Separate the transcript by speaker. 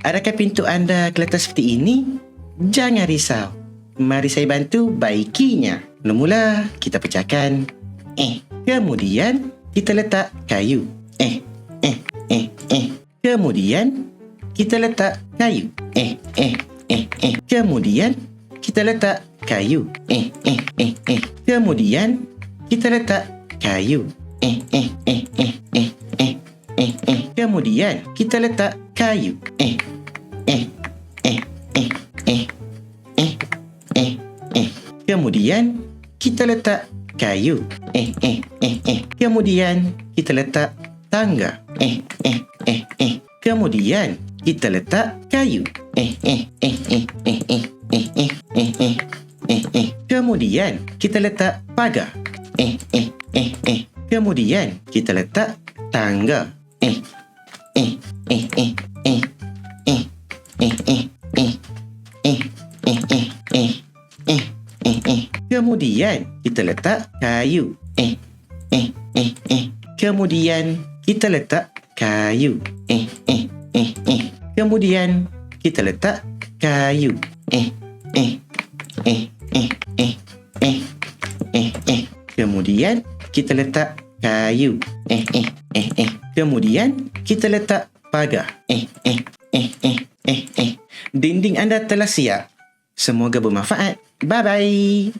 Speaker 1: adakah pintu anda kelihatan seperti ini? Jangan risau. Mari saya bantu baikinya. Mula-mula kita pecahkan. Kemudian kita letak kayu. Kemudian kita letak kayu. Kemudian kita letak kayu. Kemudian kita letak kayu. Kemudian kita letak kayu. Kemudian kita letak kayu. Kemudian kita letak tangga. Kemudian kita letak kayu. Kemudian kita letak pagar. Kemudian kita letak tangga. Kemudian kita letak kayu. Kemudian kita letak kayu. Kemudian kita letak kayu. Kemudian kita letak kayu. Kemudian kita letak pagar. Dinding anda telah siap. Semoga bermanfaat. Bye-bye.